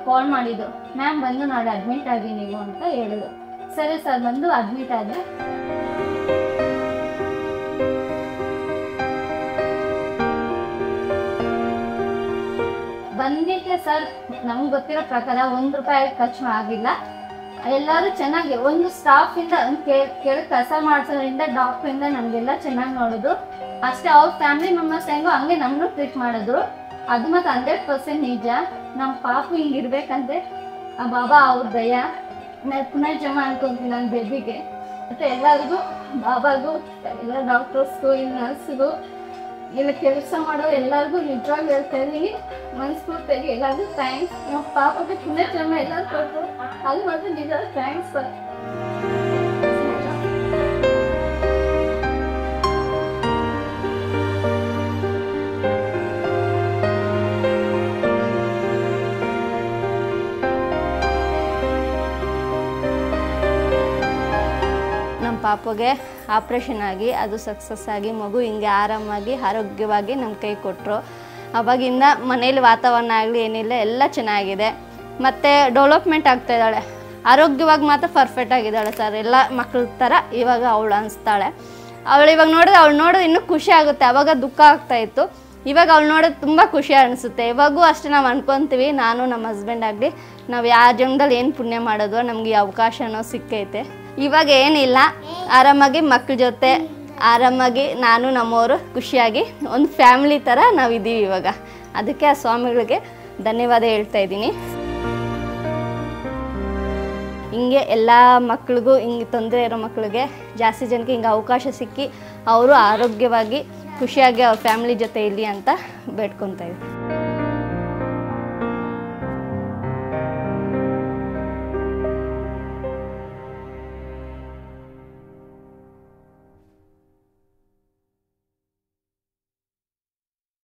ಕಾಲ್ ಮಾಡಿದ್ರು, ಮ್ಯಾಮ್ ಬಂದು ನಾಳೆ ಅಡ್ಮಿಟ್ ಆಗಿ ನೀವು ಅಂತ ಹೇಳಿದ್ರು. ಸರಿ ಸರ್ ಬಂದು ಅಡ್ಮಿಟ್ ಆದೆ. ಬಂದಿದ್ದೆ ಸರ್, ನಮ್ಗೆ ಗೊತ್ತಿರೋ ಪ್ರಕಾರ 1 ರೂಪಾಯಿ ಖರ್ಚು ಆಗಿಲ್ಲ. ಎಲ್ಲರೂ ಚೆನ್ನಾಗಿ ಒಂದು ಸ್ಟಾಫಿಂದ ಕೇಳಿ ಕೆಲಸ ಮಾಡಿಸೋದ್ರಿಂದ ಡಾಕ್ಟ್ರಿಂದ ನಮಗೆಲ್ಲ ಚೆನ್ನಾಗಿ ನೋಡಿದ್ರು. ಅಷ್ಟೇ ಅವ್ರ ಫ್ಯಾಮಿಲಿ ಮೆಂಬರ್ಸ್ ಹೆಂಗೋ ಹಂಗೆ ನಮ್ಮನ್ನು ಟ್ರೀಟ್ ಮಾಡಿದ್ರು. ಅದು ಮತ್ತು 100% ನಿಜ. ನಮ್ಮ ಪಾಪು ಹಿಂಗಿರ್ಬೇಕಂದ್ರೆ ಆ ಬಾಬಾ ಅವ್ರ ದಯ ಪುನರ್ಜನ್ಮ ಅನ್ಕೊಂತೀನಿ ನನ್ನ ಬೇಬಿಗೆ. ಮತ್ತು ಎಲ್ಲರಿಗೂ ಬಾಬಾಗೂ ಎಲ್ಲ ಡಾಕ್ಟರ್ಸ್ಗೂ ಈ ನರ್ಸ್ಗೂ ಇಲ್ಲ ಕೆಲಸ ಮಾಡೋ ಎಲ್ಲರಿಗೂ ನಿಜವಾಗಿ ಹೇಳ್ತಾ ಇದ್ದೀನಿ, ಮನಸ್ಫೂರ್ತಿಯಾಗಿ ಎಲ್ಲರಿಗೂ ಥ್ಯಾಂಕ್ಸ್. ನಮ್ಮ ಪಾಪಗೆ ಪುನರ್ಜನ್ಮ ಎಲ್ಲರೂ ಕೊಟ್ಟರು, ಅದು ಮಾತ್ರ ನಿಜ ಥ್ಯಾಂಕ್ಸ್ ಸರ್. ನಮ್ಮ ಪಾಪಗೆ ಆಪ್ರೇಷನ್ ಆಗಿ ಅದು ಸಕ್ಸಸ್ ಆಗಿ ಮಗು ಹಿಂಗೆ ಆರಾಮಾಗಿ ಆರೋಗ್ಯವಾಗಿ ನಮ್ಮ ಕೈ ಕೊಟ್ಟರು. ಅವಾಗಿಂದ ಮನೇಲಿ ವಾತಾವರಣ ಆಗಲಿ ಏನಿಲ್ಲ ಎಲ್ಲ ಚೆನ್ನಾಗಿದೆ. ಮತ್ತು ಡೆವಲಪ್ಮೆಂಟ್ ಆಗ್ತಾಯಿದ್ದಾಳೆ, ಆರೋಗ್ಯವಾಗಿ ಮಾತ್ರ ಪರ್ಫೆಕ್ಟ್ ಆಗಿದ್ದಾಳೆ ಸರ್. ಎಲ್ಲ ಮಕ್ಕಳ ಥರ ಇವಾಗ ಅವಳು ಅನಿಸ್ತಾಳೆ. ಅವಳು ಇವಾಗ ನೋಡೋದು ಇನ್ನೂ ಖುಷಿ ಆಗುತ್ತೆ. ಆವಾಗ ದುಃಖ ಆಗ್ತಾಯಿತ್ತು, ಇವಾಗ ಅವಳು ನೋಡೋದು ತುಂಬ ಖುಷಿ ಅನಿಸುತ್ತೆ. ಇವಾಗೂ ಅಷ್ಟೇ ನಾವು ಅನ್ಕೊತೀವಿ, ನಾನು ನಮ್ಮ ಹಸ್ಬೆಂಡ್ ಆಗಲಿ ನಾವು ಯಾವ ಜನ್ಮದಲ್ಲಿ ಏನು ಪುಣ್ಯ ಮಾಡೋದು ನಮಗೆ ಅವಕಾಶನೋ ಸಿಕ್ಕೈತೆ. ಇವಾಗ ಏನಿಲ್ಲ, ಆರಾಮಾಗಿ ಮಕ್ಕಳ ಜೊತೆ ಆರಾಮಾಗಿ ನಾನು ನಮ್ಮವರು ಖುಷಿಯಾಗಿ ಒಂದು ಫ್ಯಾಮಿಲಿ ಥರ ನಾವಿದ್ದೀವಿ ಇವಾಗ. ಅದಕ್ಕೆ ಆ ಸ್ವಾಮಿಗಳಿಗೆ ಧನ್ಯವಾದ ಹೇಳ್ತಾ ಇದ್ದೀನಿ. ಹಿಂಗೆ ಎಲ್ಲ ಮಕ್ಳಿಗೂ ಹಿಂಗೆ ತೊಂದರೆ ಇರೋ ಮಕ್ಕಳಿಗೆ ಜಾಸ್ತಿ ಜನಕ್ಕೆ ಹಿಂಗೆ ಅವಕಾಶ ಸಿಕ್ಕಿ ಅವರು ಆರೋಗ್ಯವಾಗಿ ಖುಷಿಯಾಗಿ ಅವ್ರ ಫ್ಯಾಮಿಲಿ ಜೊತೆ ಇರಲಿ ಅಂತ ಬೇಡ್ಕೊತಾ ಇದ್ದೀನಿ.